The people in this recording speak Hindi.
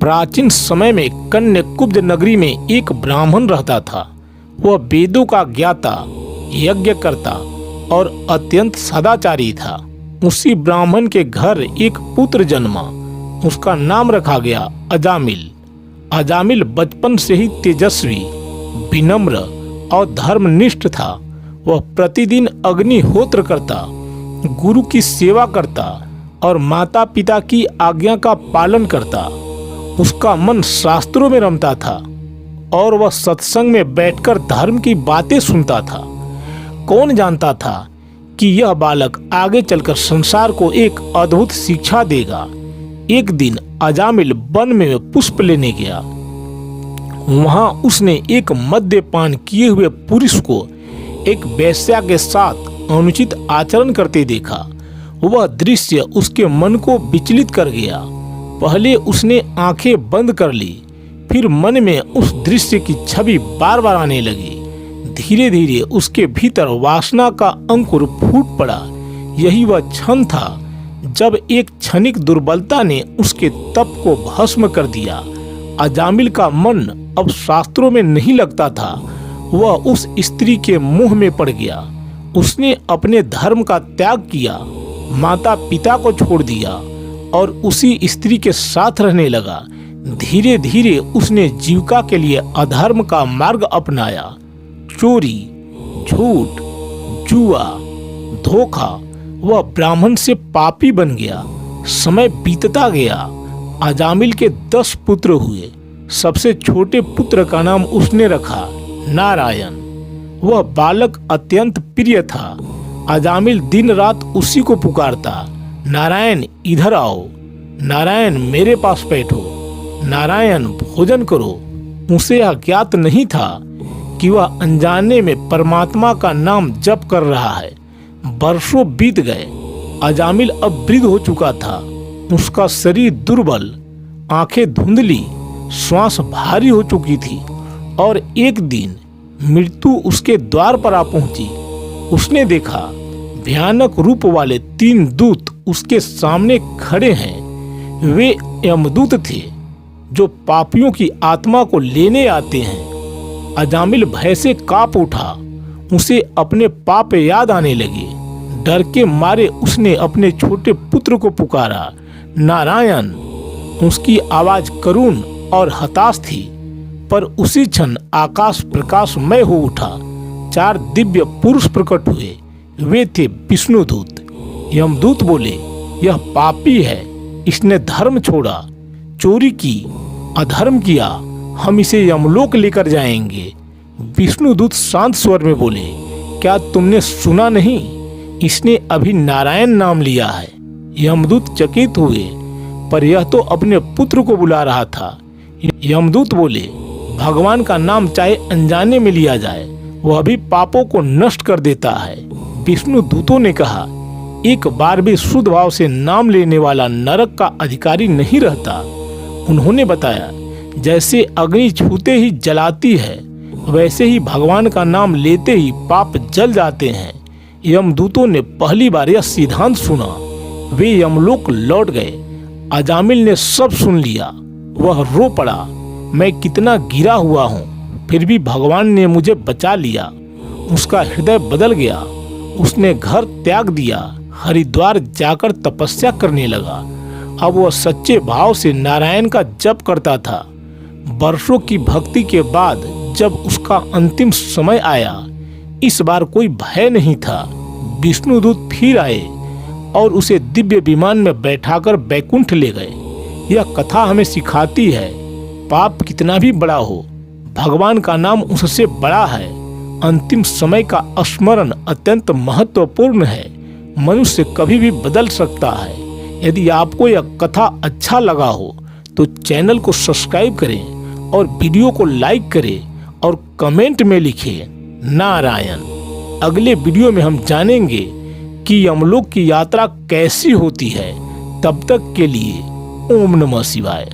प्राचीन समय में कन्याकुब्ज नगरी में एक ब्राह्मण रहता था। वह वेदों का ज्ञाता, यज्ञ करता और अत्यंत सदाचारी था। उसी ब्राह्मण के घर एक पुत्र जन्मा। उसका नाम रखा गया अजामिल। अजामिल बचपन से ही तेजस्वी, विनम्र और धर्मनिष्ठ था। वह प्रतिदिन अग्निहोत्र करता, गुरु की सेवा करता और माता पिता की आज्ञा का पालन करता। उसका मन शास्त्रों में रमता था और वह सत्संग में बैठकर धर्म की बातें सुनता था। कौन जानता था कि यह बालक आगे चलकर संसार को एक अद्भुत शिक्षा देगा। एक दिन अजामिल वन में पुष्प लेने गया। वहां उसने एक मद्यपान किए हुए पुरुष को एक वेश्या के साथ अनुचित आचरण करते देखा। वह दृश्य उसके मन को विचलित कर गया। पहले उसने आंखें बंद कर ली, फिर मन में उस दृश्य की छवि बार बार आने लगी। धीरे धीरे उसके भीतर वासना का अंकुर फूट पड़ा। यही वह क्षण था जब एक क्षणिक दुर्बलता ने उसके तप को भस्म कर दिया। अजामिल का मन अब शास्त्रों में नहीं लगता था। वह उस स्त्री के मुंह में पड़ गया। उसने अपने धर्म का त्याग किया, माता पिता को छोड़ दिया और उसी स्त्री के साथ रहने लगा। धीरे धीरे उसने जीविका के लिए अधर्म का मार्ग अपनाया। चोरी, झूठ, जुआ, धोखा। वह ब्राह्मण से पापी बन गया। समय बीतता गया। अजामिल के 10 पुत्र हुए। सबसे छोटे पुत्र का नाम उसने रखा नारायण। वह बालक अत्यंत प्रिय था। अजामिल दिन रात उसी को पुकारता, नारायण इधर आओ, नारायण मेरे पास बैठो, नारायण भोजन करो। उसे यह ज्ञात नहीं था कि वह अनजाने में परमात्मा का नाम जप कर रहा है। वर्षों बीत गए। अजामिल अब वृद्ध हो चुका था। उसका शरीर दुर्बल, आंखें धुंधली, श्वास भारी हो चुकी थी और एक दिन मृत्यु उसके द्वार पर आ पहुंची। उसने देखा भयानक रूप वाले 3 दूत उसके सामने खड़े हैं। वे यमदूत थे जो पापियों की आत्मा को लेने आते हैं। अजामिल भय से कांप उठा। उसे अपने पाप याद आने लगे। डर के मारे उसने अपने छोटे पुत्र को पुकारा, नारायण। उसकी आवाज करुण और हताश थी, पर उसी क्षण आकाश प्रकाशमय हो उठा। 4 दिव्य पुरुष प्रकट हुए। वे थे विष्णुदूत। यमदूत बोले, यह पापी है, इसने धर्म छोड़ा, चोरी की, अधर्म किया, हम इसे यमलोक लेकर जाएंगे। विष्णुदूत शांत स्वर में बोले, क्या तुमने सुना नहीं, इसने अभी नारायण नाम लिया है। यमदूत चकित हुए, पर यह तो अपने पुत्र को बुला रहा था। यमदूत बोले, भगवान का नाम चाहे अनजाने में लिया जाए, वह भी पापों को नष्ट कर देता है। विष्णु दूतों ने कहा, एक बार भी शुद्ध भाव से नाम लेने वाला नरक का अधिकारी नहीं रहता। उन्होंने बताया, जैसे अग्नि छूते ही जलाती है, वैसे ही भगवान का नाम लेते ही पाप जल जाते हैं। यमदूतों ने पहली बार यह सिद्धांत सुना। वे यमलोक लौट गए। अजामिल ने सब सुन लिया। वह रो पड़ा, मैं कितना गिरा हुआ हूँ, फिर भी भगवान ने मुझे बचा लिया। उसका हृदय बदल गया। उसने घर त्याग दिया, हरिद्वार जाकर तपस्या करने लगा। अब वह सच्चे भाव से नारायण का जप करता था। वर्षों की भक्ति के बाद जब उसका अंतिम समय आया, इस बार कोई भय नहीं था। विष्णुदूत फिर आए और उसे दिव्य विमान में बैठाकर बैकुंठ ले गए। यह कथा हमें सिखाती है, पाप कितना भी बड़ा हो, भगवान का नाम उससे बड़ा है। अंतिम समय का स्मरण अत्यंत महत्वपूर्ण है। मनुष्य कभी भी बदल सकता है। यदि आपको यह कथा अच्छा लगा हो तो चैनल को सब्सक्राइब करें और वीडियो को लाइक करें और कमेंट में लिखें नारायण। अगले वीडियो में हम जानेंगे कि यमलोक की यात्रा कैसी होती है। तब तक के लिए ओम नमः शिवाय।